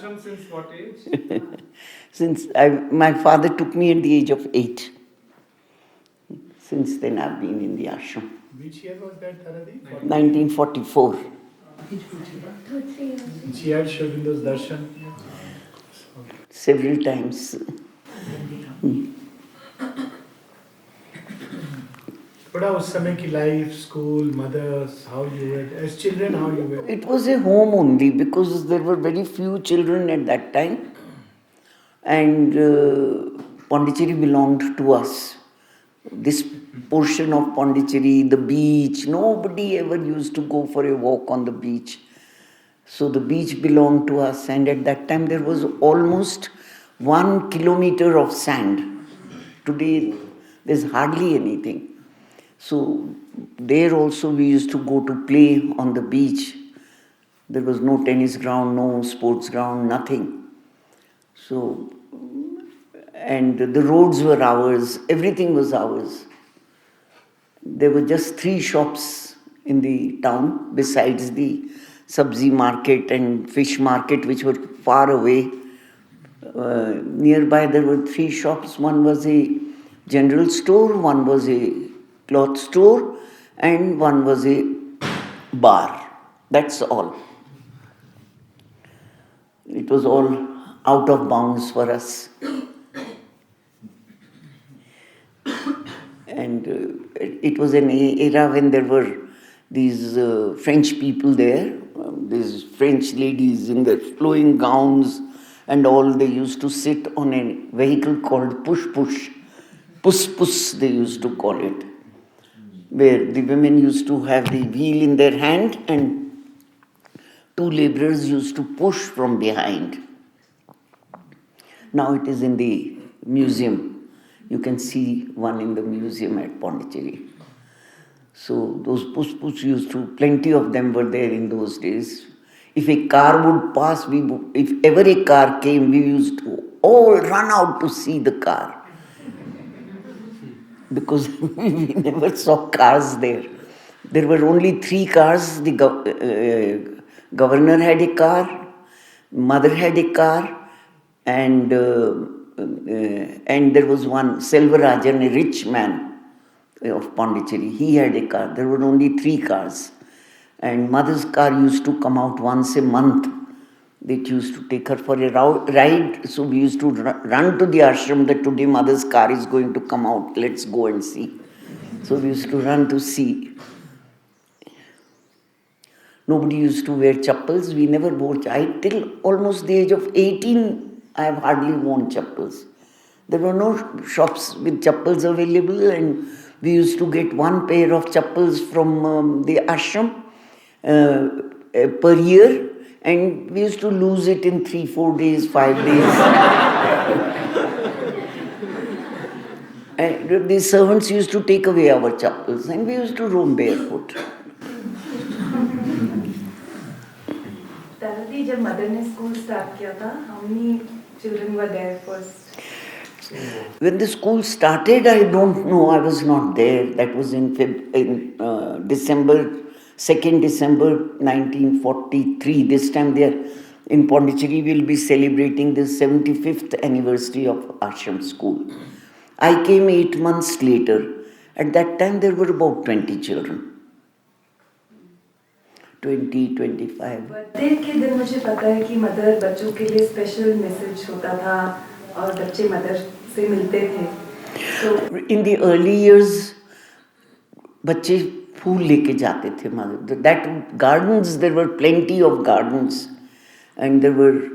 Since what age? My father took me at the age of 8. Since then I've been in the ashram. Which year was that, Taradi? 1944. She had Aurobindo darshan Several times. But how was की life, school, mothers, how you were, as children, how you were? It was a home only because there were very few children at that time, and Pondicherry belonged to us. This portion of Pondicherry, the beach, nobody ever used to go for a walk on the beach. So the beach belonged to us, and at that time there was almost 1 kilometer of sand. Today there's hardly anything. So there also we used to go to play on the beach. There was no tennis ground, no sports ground, nothing. So, and the roads were ours, everything was ours. There were just 3 shops in the town besides the sabzi market and fish market, which were far away. Nearby there were 3 shops. One was a general store, one was a cloth store, and one was a bar. That's all. It was all out of bounds for us. And it was an era when there were these French people there, these French ladies in their flowing gowns and all. They used to sit on a vehicle called push-push. Puss-puss they used to call it, where the women used to have the wheel in their hand and 2 laborers used to push from behind. Now it is in the museum. You can see one in the museum at Pondicherry. So those push-push used to, plenty of them were there in those days. If a car would pass, if ever a car came, we used to all run out to see the car. Because we never saw cars there. There were only 3 cars. The governor had a car, mother had a car, and there was one Selvarajan, a rich man of Pondicherry. He had a car. There were only 3 cars. And mother's car used to come out once a month. They used to take her for a ride. So we used to run to the ashram that today mother's car is going to come out. Let's go and see. So we used to run to see. Nobody used to wear chappals. We never wore chappals. Till almost the age of 18, I have hardly worn chappals. There were no shops with chappals available, and we used to get 1 pair of chappals from the ashram per year, and we used to lose it in 3-4 days, 5 days. And the servants used to take away our chappals, and we used to roam barefoot. Taradi, जब mother ने school start किया था, how many children were there first? When the school started, I don't know. I was not there. That was in December, 2nd December 1943. This time there in Pondicherry, we'll be celebrating the 75th anniversary of Ashram School. I came 8 months later. At that time, there were about 20 children. 20, 25. Birthday के दिन मुझे पता है कि mother बच्चों के लिए special message होता था और बच्चे मदर से मिलते थे. So in the early years, बच्चे फूल लेके जाते थे mother. That gardens, there were plenty of gardens, and there were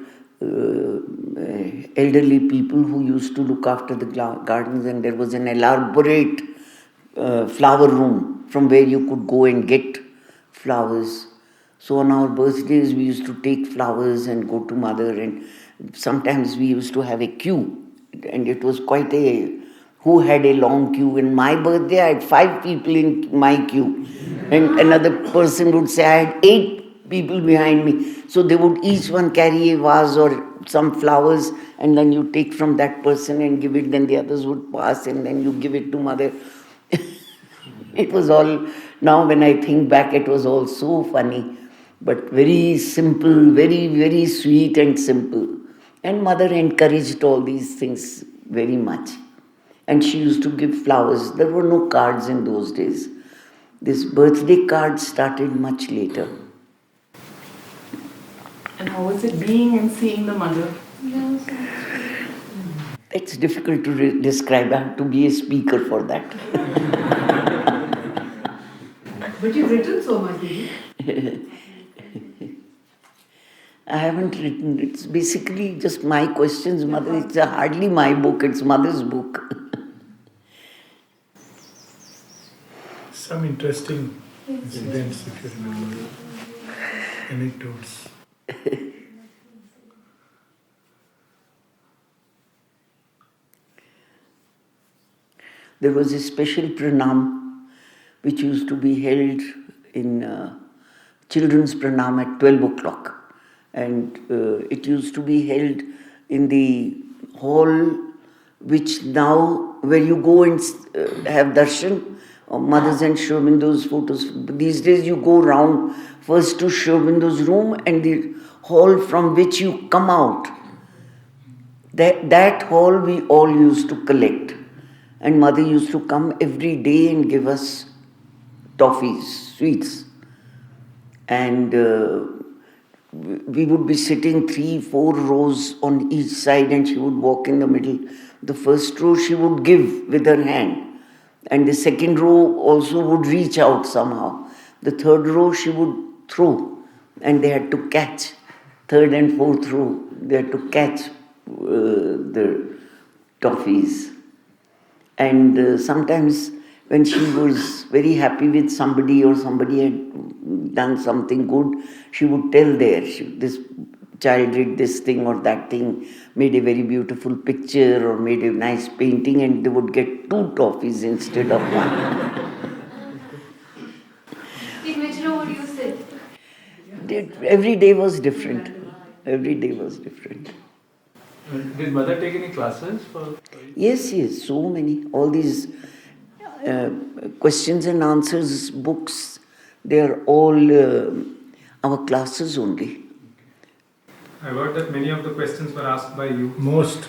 elderly people who used to look after the gardens, and there was an elaborate flower room from where you could go and get flowers. So on our birthdays, we used to take flowers and go to mother, and sometimes we used to have a queue, and it was quite who had a long queue. In my birthday, I had 5 people in my queue, and another person would say I had 8 people behind me. So they would each one carry a vase or some flowers, and then you take from that person and give it, then the others would pass, and then you give it to mother. It was all, now when I think back, it was all so funny. but very simple, very, very sweet and simple. And mother encouraged all these things very much. And she used to give flowers. There were no cards in those days. This birthday card started much later. And how was it being and seeing the mother? It's difficult to describe. I have to be a speaker for that. But you've written so much, Didi. I haven't written. It's basically just my questions, mother. It's hardly my book, it's mother's book. Some interesting incidents, if you remember, anecdotes. There was a special pranam which used to be held in children's pranam at 12 o'clock. And it used to be held in the hall which now, where you go and have darshan, mothers and Aurobindo's photos. These days you go round first to Aurobindo's room and the hall from which you come out. That hall we all used to collect. And mother used to come every day and give us toffees, sweets. And we would be sitting 3-4 rows on each side and she would walk in the middle. The first row she would give with her hand. And the second row also would reach out somehow. The third row she would throw. And they had to catch. Third and fourth row, they had to catch the toffees. And sometimes when she was very happy with somebody or somebody had done something good, she would tell this child did this thing or that thing, made a very beautiful picture or made a nice painting, and they would get 2 toffees instead of 1. In which row would you sit? Every day was different. Every day was different. Did mother take any classes for Yes, so many. All these questions and answers books, they are all our classes only. I heard that many of the questions were asked by you. Most.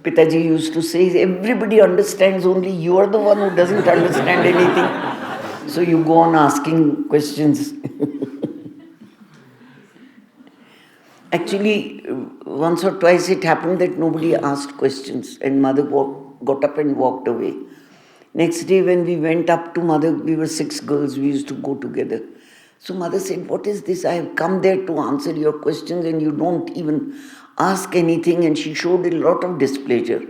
Pitaji used to say, everybody understands, only you are the one who doesn't understand anything. So you go on asking questions. Actually, once or twice it happened that nobody asked questions and mother got up and walked away. Next day when we went up to mother, we were 6 girls, we used to go together. So mother said, what is this? I have come there to answer your questions and you don't even ask anything, and she showed a lot of displeasure.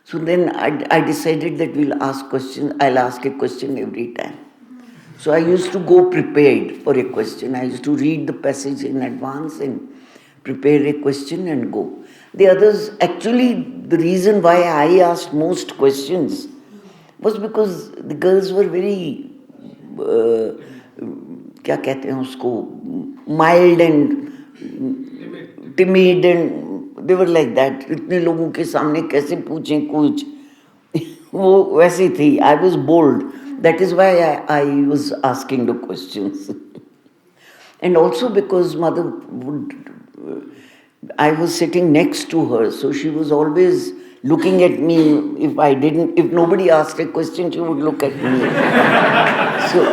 So then I decided that we'll ask questions. I'll ask a question every time. So I used to go prepared for a question. I used to read the passage in advance and prepare a question and go. The others, actually, the reason why I asked most questions was because the girls were very, क्या कहते हैं उसको, mild and timid, and they were like that. इतने लोगों के सामने कैसे पूछें कुछ. वो वैसी थी. I was bold. That is why I was asking the questions. And also because mother would, I was sitting next to her, so she was always looking at me. If nobody asked a question, she would look at me. So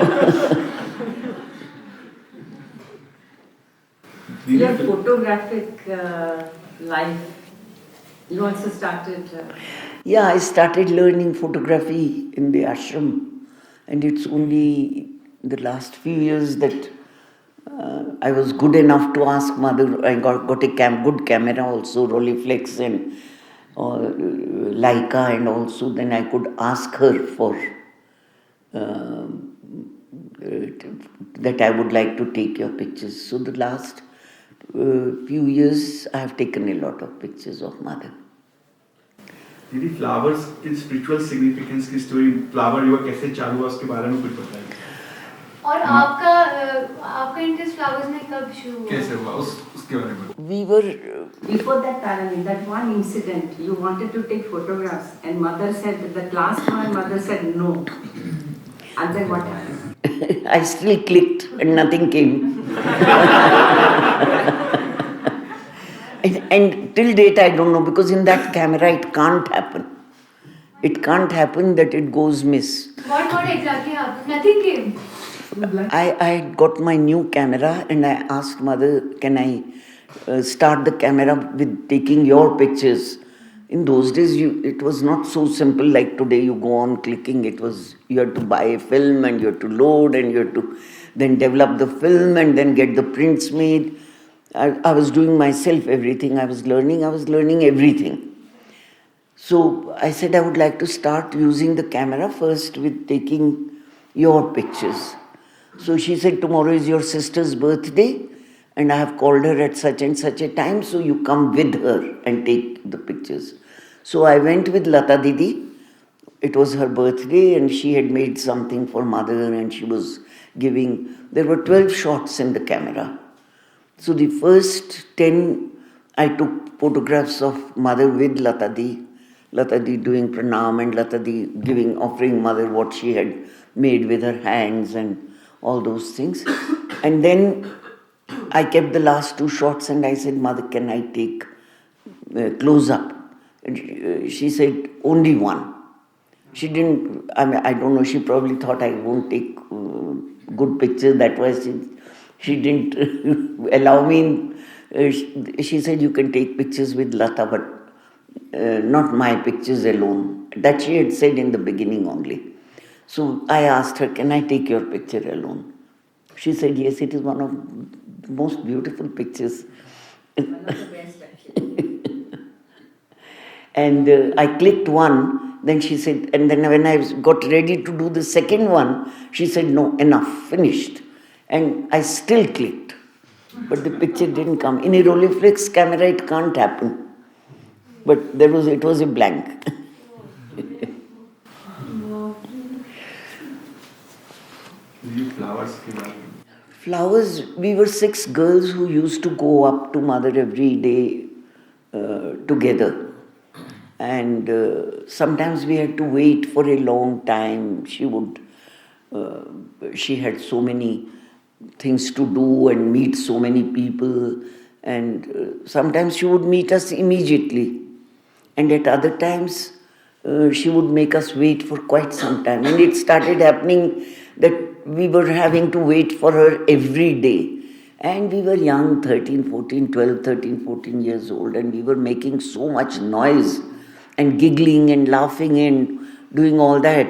Your photographic life, you also started... yeah, I started learning photography in the ashram. And it's only the last few years that I was good enough to ask mother. I got a good camera also, Rolleiflex and Leica, and also then I could ask her for that I would like to take your pictures. So the last few years I have taken a lot of pictures of mother. दीदी flowers की spiritual significance की story, flower युवा कैसे चालू हुआ उसके बारे में कुछ बताइए. और आपका इंटरेस्ट फ्लावर्स में कब शुरू हुआ? कैसे हुआ उसके बारे में. We were Before that, Taranvi, that one incident, you wanted to take photographs and mother said, the last one, mother said no. And then what happened? I still clicked and nothing came. And till date I don't know, because in that camera it can't happen. It can't happen that it goes miss. What exactly happened? Nothing came. I got my new camera and I asked mother, can I start the camera with taking your pictures? In those days, it was not so simple like today. You go on clicking. You had to buy a film and you had to load and you had to then develop the film and then get the prints made. I was doing myself everything. I was learning everything. So I said I would like to start using the camera first with taking your pictures. So she said, tomorrow is your sister's birthday and I have called her at such and such a time, so you come with her and take the pictures. So I went with Lata Didi. It was her birthday and she had made something for mother and she was giving, there were 12 shots in the camera. So the first 10, I took photographs of mother with Lata Di doing pranam and Lata Di offering mother what she had made with her hands and all those things. And then I kept the last 2 shots and I said, mother, can I take close up? And she said, only one. She didn't, I don't know, she probably thought I won't take good pictures. That was, she didn't allow me. She said, you can take pictures with Lata, but not my pictures alone. That she had said in the beginning only. So I asked her, can I take your picture alone? She said, yes, it is one of the most beautiful pictures. One of the best, actually. And I clicked one, then she said, and then when I got ready to do the second one, she said, no, enough, finished. And I still clicked, but the picture didn't come. In a Rolleiflex camera, it can't happen. But it was a blank. Flowers, we were 6 girls who used to go up to mother every day together. And sometimes we had to wait for a long time. She had so many things to do and meet so many people. And sometimes she would meet us immediately. And at other times, she would make us wait for quite some time. And it started happening that we were having to wait for her every day. And we were young, 13, 14, 12, 13, 14 years old. And we were making so much noise and giggling and laughing and doing all that.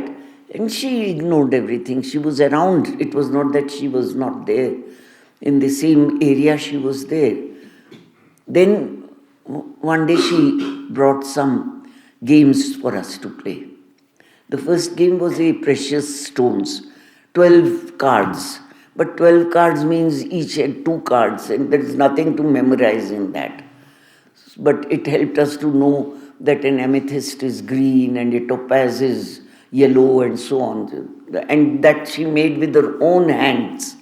And she ignored everything. She was around. It was not that she was not there. In the same area, she was there. Then one day she brought some games for us to play. The first game was a precious stones, 12 cards. But 12 cards means each had 2 cards, and there is nothing to memorize in that. But it helped us to know that an amethyst is green and a topaz is yellow and so on. And that she made with her own hands.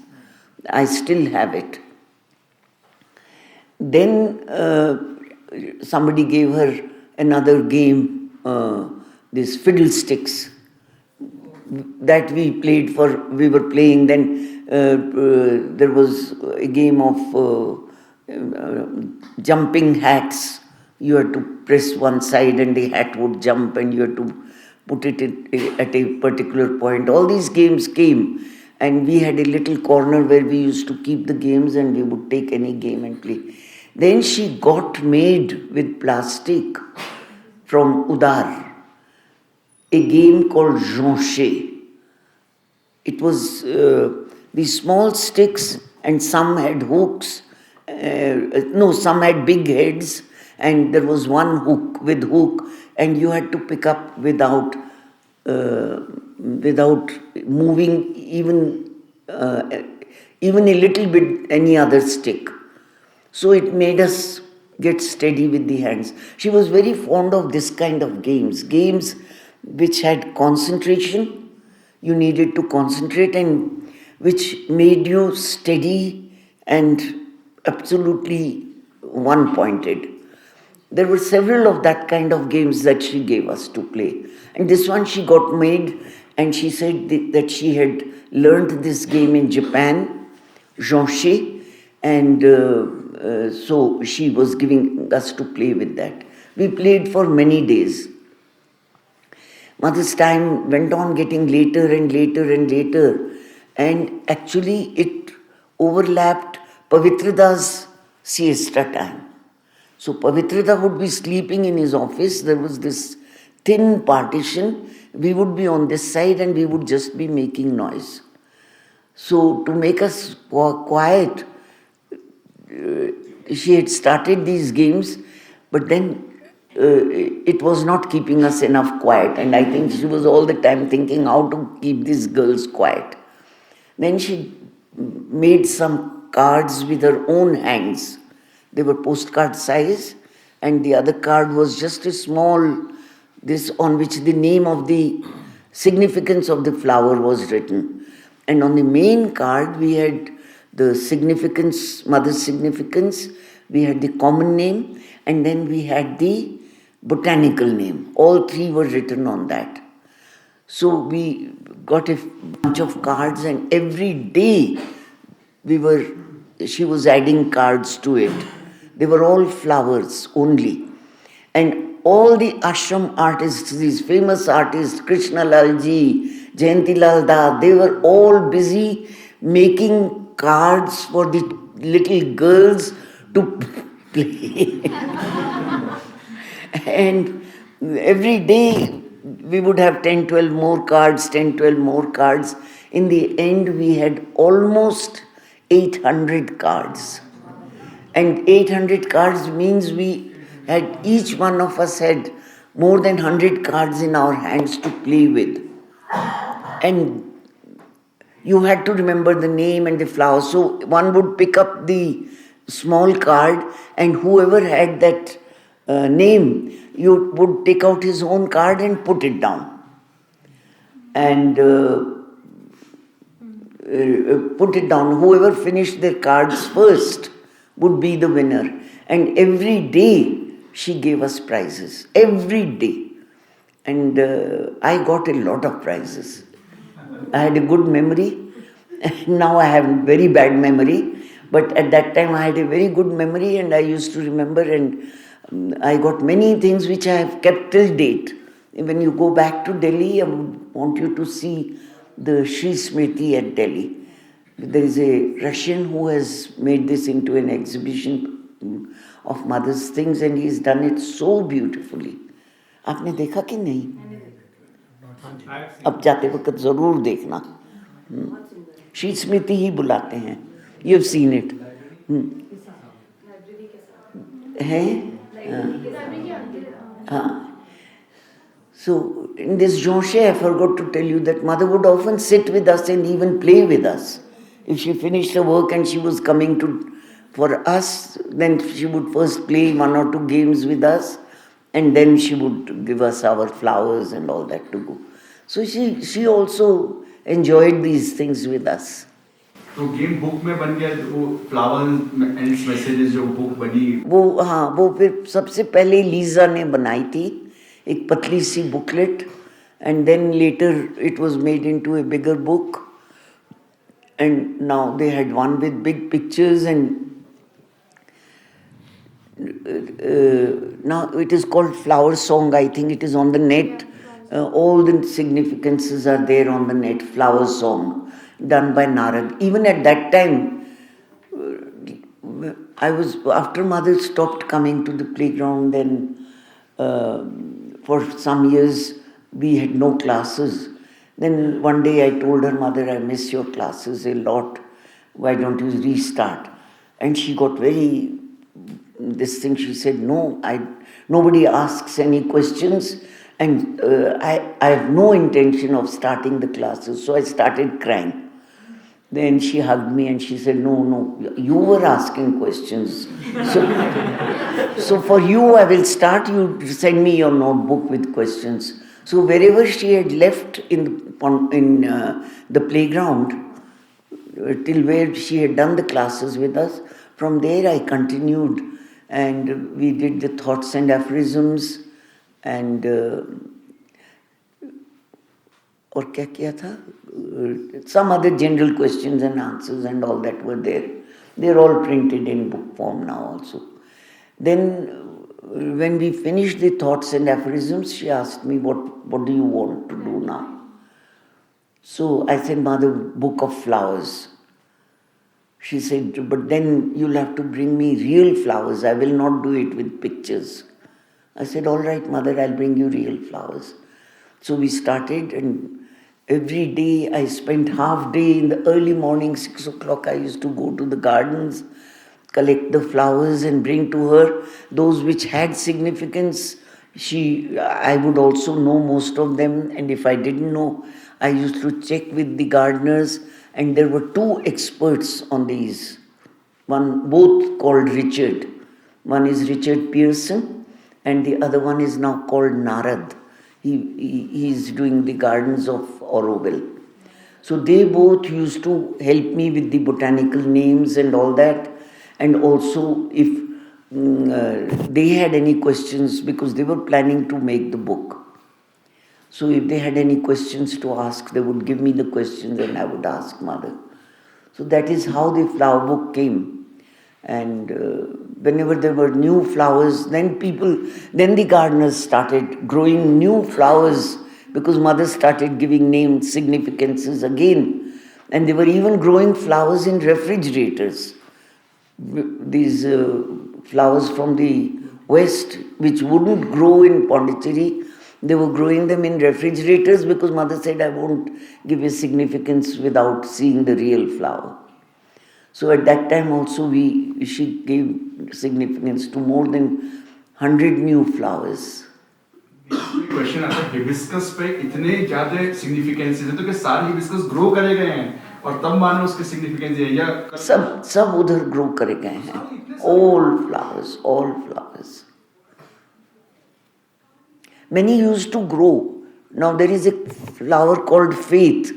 I still have it. Then somebody gave her another game, this fiddlesticks, that we were playing. Then there was a game of jumping hats. You had to press one side and the hat would jump and you had to put it at a particular point. All these games came and we had a little corner where we used to keep the games and we would take any game and play. Then she got made with plastic from Udar a game called Jonche. It was these small sticks and some had hooks. Some had big heads and there was one hook and you had to pick up without moving even a little bit any other stick. So it made us get steady with the hands. She was very fond of this kind of games which had concentration. You needed to concentrate and which made you steady and absolutely one-pointed. There were several of that kind of games that she gave us to play. And this one she got made And she said that she had learned this game in Japan, Jauhar, and so she was giving us to play with that. We played for many days. Mother's time went on getting later and later and later, and actually it overlapped Pavitrada's siesta time. So Pavitrada would be sleeping in his office. There was this thin partition. We would be on this side and we would just be making noise. So to make us quiet, she had started these games, but then it was not keeping us enough quiet. And I think she was all the time thinking how to keep these girls quiet. Then she made some cards with her own hands. They were postcard size, and the other card was just a small, this on which the name of the significance of the flower was written. And on the main card, we had the significance, mother's significance, we had the common name, and then we had the botanical name. All three were written on that. So we got a bunch of cards, and every day she was adding cards to it. They were all flowers only. And all the ashram artists, these famous artists, Krishna Lalji, Jayanti Lal Da, they were all busy making cards for the little girls to play. And every day we would have 10, 12 more cards, 10, 12 more cards. In the end, we had almost 800 cards. And 800 cards means each one of us had more than 100 cards in our hands to play with. And you had to remember the name and the flower. So one would pick up the small card, and whoever had that name, you would take out his own card and put it down. And put it down. Whoever finished their cards first would be the winner. And every day she gave us prizes. Every day. And I got a lot of prizes. I had a good memory. Now I have very bad memory. But at that time I had a very good memory, and I used to remember, and I got many things which I have kept till date. When you go back to Delhi, I would want you to see the Shri Smriti at Delhi. There is a Russian who has made this into an exhibition of mother's things, and he's done it so beautifully. आपने देखा कि नहीं? अब जाते वक्त जरूर देखना. श्री स्मृति ही बुलाते हैं. You've seen it. है? So in this Jauhar, I forgot to tell you that mother would often sit with us and even play with us. If she finished her work and she was coming for us, then she would first play one or two games with us, and then she would give us our flowers and all that to go. So she also enjoyed these things with us. तो game book में बन गया, वो flower and messages जो book बनी वो फिर सबसे पहले लीजा ने बनाई थी, एक पतली सी booklet, and then later it was made into a bigger book, and now they had one with big pictures, and now it is called Flower Song. I think it is on the net. All the significances are there on the net. Flower Song, done by Narad. Even at that time, after mother stopped coming to the playground, then for some years we had no classes. Then one day I told her, mother, I miss your classes a lot. Why don't you restart? And she got very she said, no, nobody asks any questions, and I have no intention of starting the classes. So I started crying. Then she hugged me and she said, no, you were asking questions. So for you, I will start. You send me your notebook with questions. So wherever she had left in the playground, till where she had done the classes with us, from there I continued. And we did the thoughts and aphorisms, and और क्या किया था? Some other general questions and answers and all that were there. They're all printed in book form now also. Then when we finished the thoughts and aphorisms, she asked me, what do you want to do now? So I said, Mother, book of flowers. She said, but then you'll have to bring me real flowers. I will not do it with pictures. I said, all right, Mother, I'll bring you real flowers. So we started, and every day I spent half day in the early morning, 6 o'clock, I used to go to the gardens, collect the flowers and bring to her those which had significance. I would also know most of them, and if I didn't know, I used to check with the gardeners, and there were 2 experts on these. Both called Richard. One is Richard Pearson, and the other one is now called Narad. He is doing the gardens of Aurobindo. So they both used to help me with the botanical names and all that, and also if they had any questions, because they were planning to make the book. So if they had any questions to ask, they would give me the questions and I would ask Mother. So that is how the flower book came. And whenever there were new flowers, then the gardeners started growing new flowers, because Mother started giving name significances again. And they were even growing flowers in refrigerators. These flowers from the west, which wouldn't grow in Pondicherry, they were growing them in refrigerators, because Mother said, I won't give a significance without seeing the real flower. So at that time also she gave significance to more than 100 new flowers. Question आता है, hibiscus पे इतने ज्यादा significances हैं तो क्या सारे hibiscus grow करे गए हैं और तब मानो उसके सिग्निफिकेंस है, या सब उधर ग्रो करे गए हैं. All flowers. Many used to grow. Now there is a flower called faith.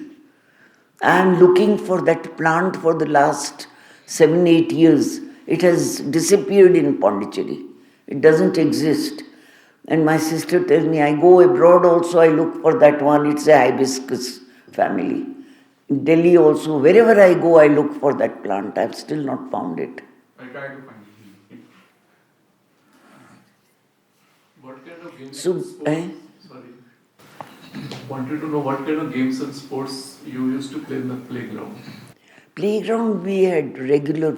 I am looking for that plant for the last 7-8 years. It has disappeared in Pondicherry. It doesn't exist. And my sister tells me, I go abroad also, I look for that one. It's a hibiscus family. In Delhi also, wherever I go, I look for that plant. I've still not found it. I try to find it. What kind of games So, and sports? Wanted to know what kind of games and sports you used to play in the playground. Playground, we had regular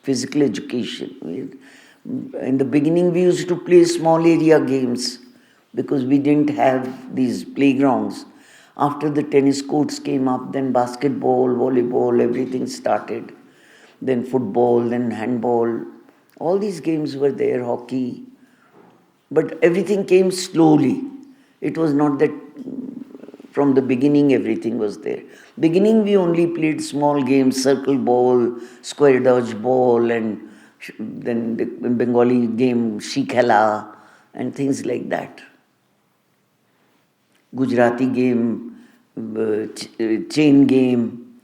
physical education. In the beginning, we used to play small area games because we didn't have these playgrounds. After the tennis courts came up, then basketball, volleyball, everything started. Then football, then handball. All these games were there, hockey. But everything came slowly. It was not that from the beginning everything was there. Beginning we only played small games, circle ball, square dodge ball, and then the Bengali game, Shikhela, and things like that. Gujarati game, chain game.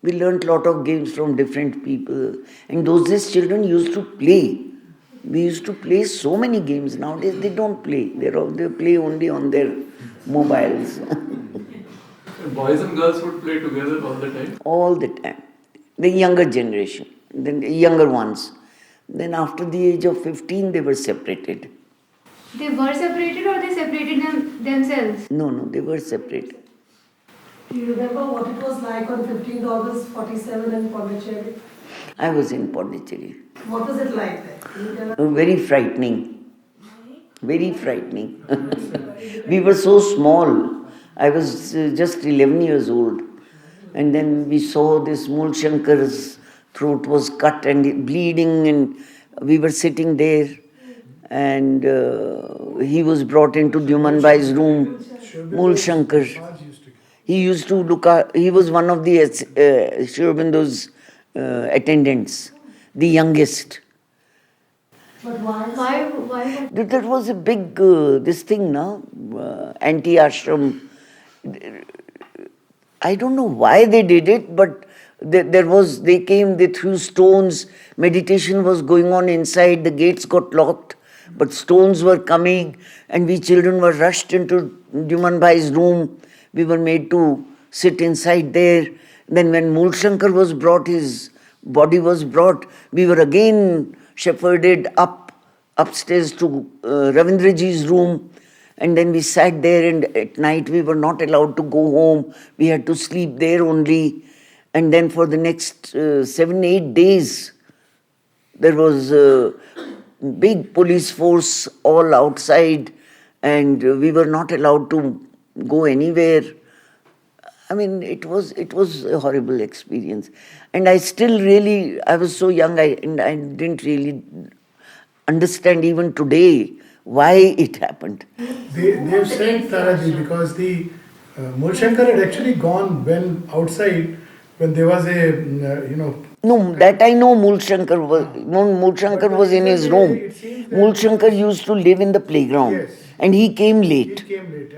We learnt a lot of games from different people. And those days children used to play. We used to play so many games. Nowadays they don't play. They play only on their mobiles. Boys and girls would play together all the time? All the time. The younger generation, then the younger ones. Then after the age of 15, they were separated. They were separated or they separated themselves? No, they were separated. Do you remember what it was like on 15th August 47 in Pondicherry? I was in Pondicherry. What was it like there? Can you tell us? Very frightening. Very frightening. We were so small. I was just 11 years old. And then we saw this Mool Shankar's throat was cut and bleeding, and we were sitting there. And he was brought into Dyuman Bai's room, Mool Shankar. He used to look at, he was one of the Aurobindo's attendants, the youngest. But why? Why? That was a big, this thing, no? Anti-ashram. I don't know why they did it, but they threw stones, meditation was going on inside, the gates got locked, But stones were coming, and we children were rushed into Juman Bhai's room. We were made to sit inside there. Then when Mool Shankar was brought, his body was brought, we were again shepherded upstairs to Ravindraji's room. And then we sat there, and at night we were not allowed to go home. We had to sleep there only. And then for the next 7-8 days, there was a big police force all outside, and we were not allowed to go anywhere. I mean, it was a horrible experience. And I was so young, and I didn't really understand even today why it happened. They've said, Taraji, because the Mool Shankar had actually gone when outside, when there was a, No, that I know Mool Shankar was in his room. Mool Shankar used to live in the playground. Yes. And he came late. He came late.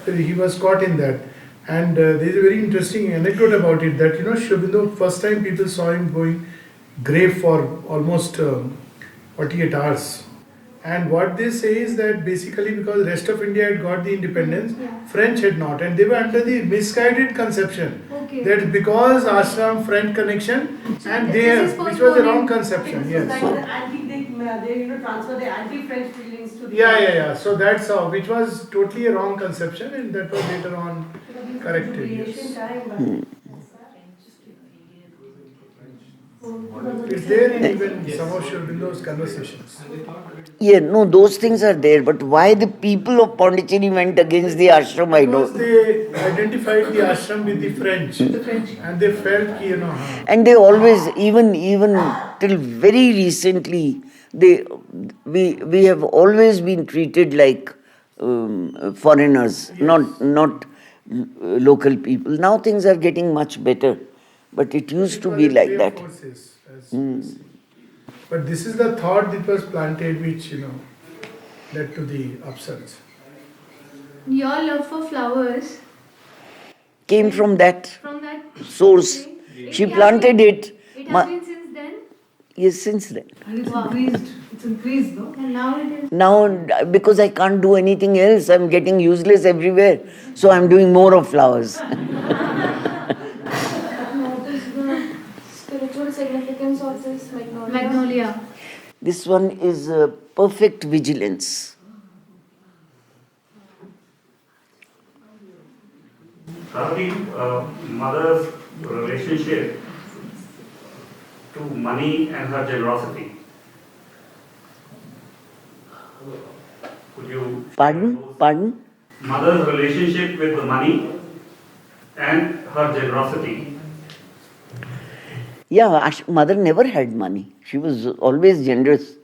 So he was caught in that. And there is a very interesting anecdote about it that, Aurobindo, first time people saw him going grave for almost 48 hours. And what they say is that basically because the rest of India had got the independence, French had not. And they were under the misguided conception that because Ashram, French connection, and which was a wrong conception. Yes. They transfer the anti-French feelings to the... Yeah. So that's how, which was totally a wrong conception, and that was later on corrected. Yes. It's there in even some of Aurobindo's conversations. Yeah, no, those things are there. But why the people of Pondicherry went against the ashram, I Because don't. they identified the ashram with the French, and they felt, And they always, even till very recently, we have always been treated like foreigners, not local people. Now things are getting much better, but it used to be like that. But this is the thought that was planted, which led to the upsurge. Your love for flowers Came from that from that source. She planted it. It has been since then. Yes, since then. And it's increased, no? And now it is. Now, because I can't do anything else, I'm getting useless everywhere. So I'm doing more of flowers. What is the spiritual significance of this magnolia? This one is perfect vigilance. Mother's relationship to money and her generosity. Could you... Pardon? Mother's relationship with the money and her generosity. Yeah, mother never had money. She was always generous.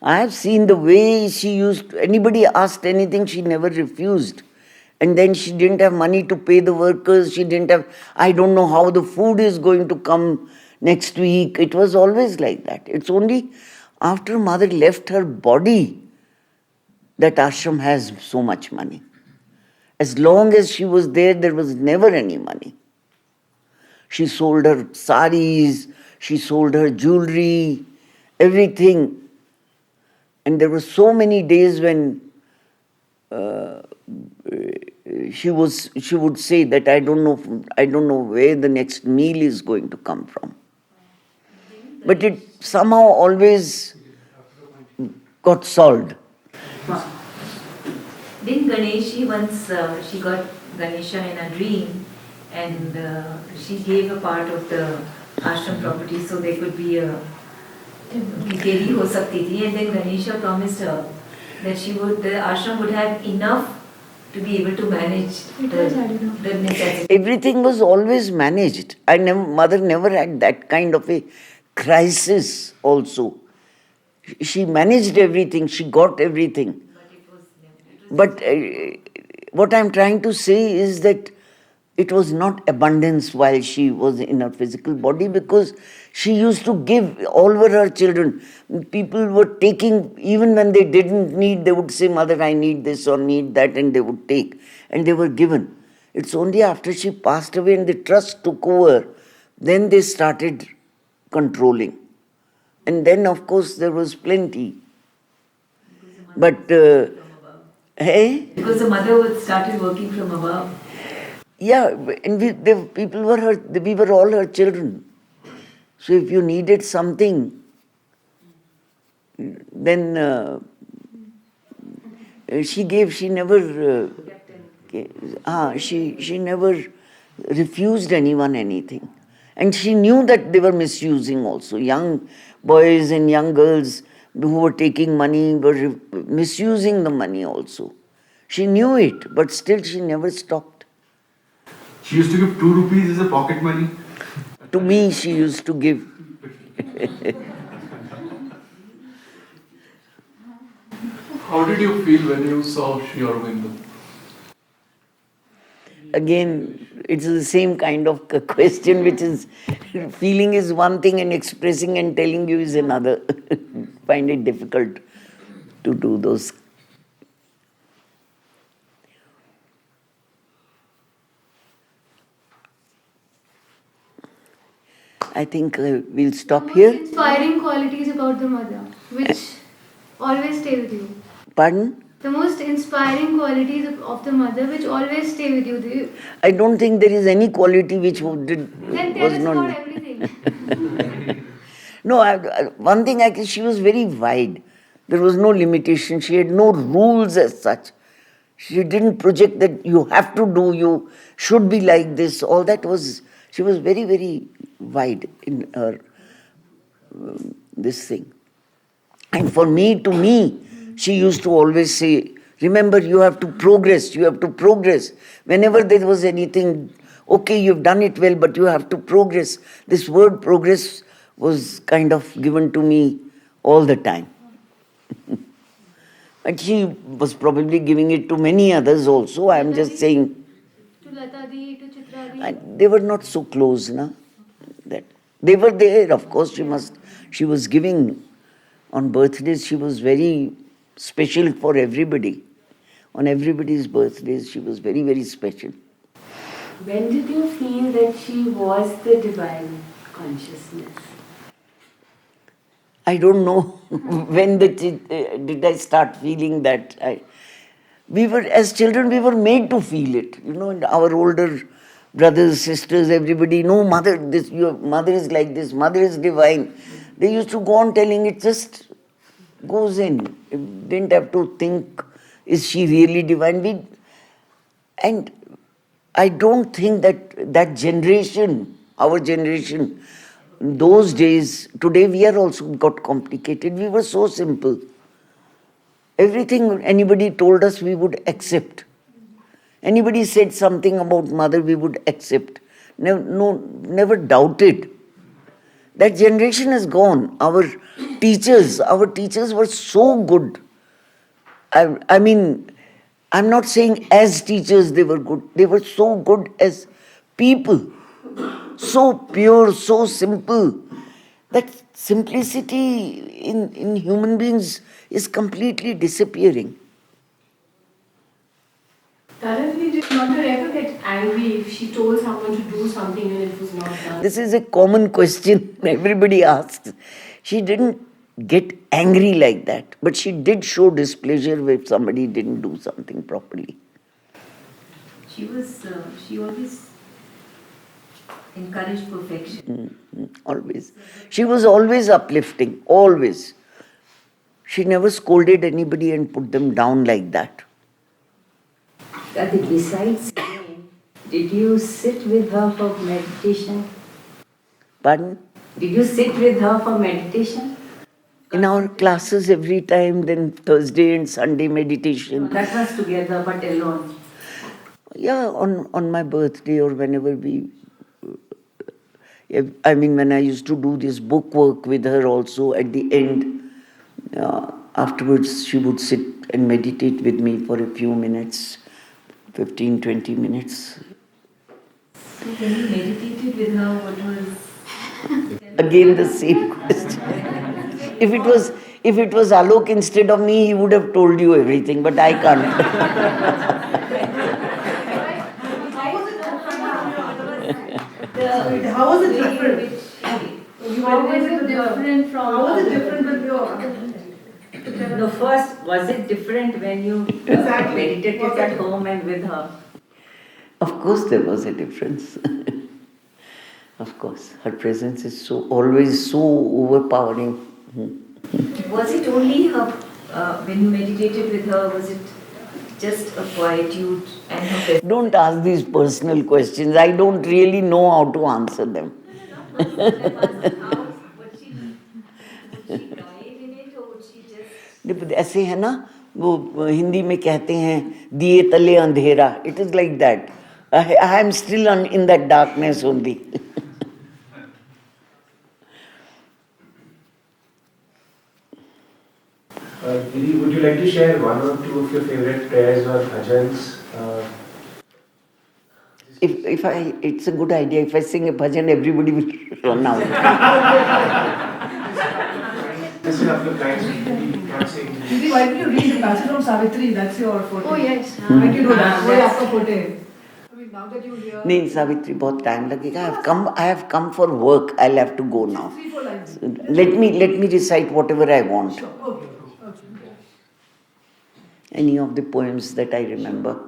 I have seen the way she used, anybody asked anything, she never refused. And then she didn't have money to pay the workers. She didn't have, I don't know how the food is going to come next week. It was always like that. It's only after mother left her body that ashram has so much money. As long as she was there was never any money. She sold her saris, she sold her jewelry, everything. And there were so many days when she would say that I don't know where the next meal is going to come from. But it somehow always got solved. Didn't Ganeshi once, she got Ganesha in a dream, and she gave a part of the ashram property so there could be a Keli ho sakti thi, and then Ganesha promised her that the ashram would have enough to be able to manage the necessities. Everything was always managed. Mother never had that kind of a crisis also. She managed everything, she got everything. But what I'm trying to say is that it was not abundance while she was in her physical body, because she used to give all over her children. People were taking, even when they didn't need, they would say, Mother, I need this or need that, and they would take. And they were given. It's only after she passed away and the trust took over, then they started controlling. And then, of course, there was plenty. But, hey? Because the mother started working from above. Yeah, and we were all her children. So if you needed something, then she gave, she never, she never refused anyone anything. And she knew that they were misusing also. Young boys and young girls who were taking money were misusing the money also. She knew it, but still she never stopped. She used to give 2 rupees as a pocket money. To me, she used to give. How did you feel when you saw Sri Aurobindo? Again, it's the same kind of question, which is feeling is one thing and expressing and telling you is another. Find it difficult to do those. I think we'll stop here. Inspiring qualities about the mother, which always stay with you. Pardon? The most inspiring qualities of the mother, which always stay with you. I don't think there is any quality which Then tell was us not. about everything. No, one thing she was very wide. There was no limitation. She had no rules as such. She didn't project that you have to do, you should be like this. All that was, she was very, very wide in her, this thing. And to me, she used to always say, remember, you have to progress, you have to progress. Whenever there was anything, okay, you've done it well, but you have to progress. This word progress was kind of given to me all the time. But she was probably giving it to many others also. I'm just saying. To Lata Di, to Chitra Di. They were not so close, na? That they were there, of course. She was giving on birthdays. She was very special for everybody. On everybody's birthdays, she was very, very special. When did you feel that she was the divine consciousness? I don't know when did I start feeling that. As children, we were made to feel it. And our older brothers, sisters, everybody, no, mother, your mother is like this, mother is divine. They used to go on telling it just goes in. You didn't have to think, is she really divine? And I don't think that generation, our generation, those days, today we are also got complicated. We were so simple. Everything anybody told us, we would accept. Anybody said something about mother, we would accept. Never doubted. That generation is gone. Our teachers were so good. I mean, I'm not saying as teachers they were good. They were so good as people. So pure, so simple. That simplicity in human beings is completely disappearing. Currently, did not you ever get angry if she told someone to do something and it was not done? This is a common question everybody asks. She didn't get angry like that, but she did show displeasure if somebody didn't do something properly. She always encouraged perfection. Always. She was always uplifting, always. She never scolded anybody and put them down like that. Besides, did you sit with her for meditation? Pardon? Did you sit with her for meditation? In our classes every time, then Thursday and Sunday meditation. That was together, but alone. Yeah, on my birthday or whenever when I used to do this book work with her also at the end, afterwards she would sit and meditate with me for a few minutes, 15, 20 minutes. So when you meditated with her, what was... Again the same question. If it was Alok instead of me, he would have told you everything, but I can't. How was it different? How was it different from How was it different with your other? No, first, was it different when you meditated at home and with her? Of course, there was a difference. Of course, her presence is always so overpowering. Was it only her, when you meditated with her, was it just a quietude and her presence? Don't ask these personal questions. I don't really know how to answer them. ऐसे है ना, वो हिंदी में कहते हैं दिए तले अंधेरा. It is like that. I am still in that darkness only. Giri, would you like to share one or two of your favorite prayers or bhajans? It's a good idea. If I sing a bhajan, everybody will run out. This is after clients usually can't sing. Giri, why don't you read the passage from Savitri? That's your forte. Oh yes. Why don't you do that? वो आपका forte है. I mean, now that you hear. नहीं सावित्री बहुत time लगेगा. I have come for work. I'll have to go now. 3-4 lines. Let me recite whatever I want. Sure. Okay. Any of the poems that I remember.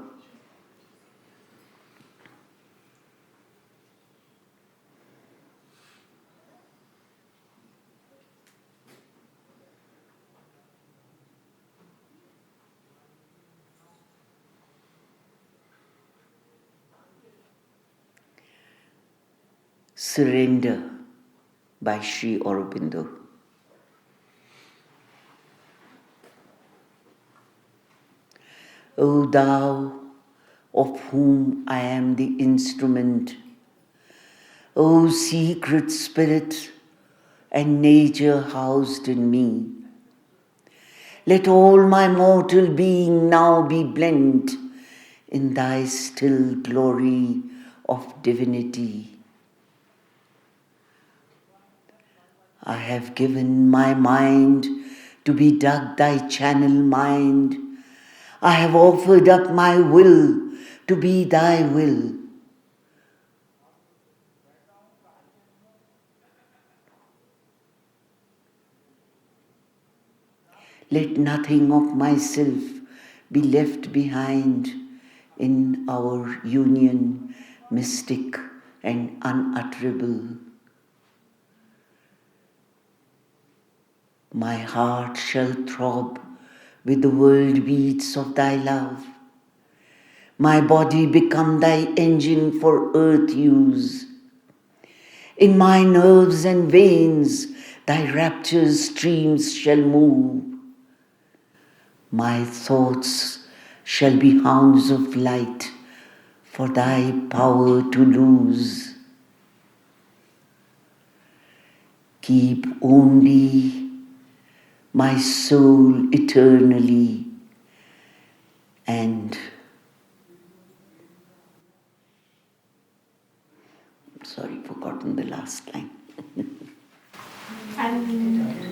Surrender by Sri Aurobindo. O thou of whom I am the instrument, O secret spirit and nature housed in me, let all my mortal being now be blent in thy still glory of divinity. I have given my mind to be dug thy channel mind. I have offered up my will to be thy will. Let nothing of myself be left behind in our union, mystic and unutterable. My heart shall throb with the world beats of thy love. My body become thy engine for earth use. In my nerves and veins thy rapture's streams shall move. My thoughts shall be hounds of light for thy power to lose. Keep only my soul eternally and sorry, forgotten the last line. And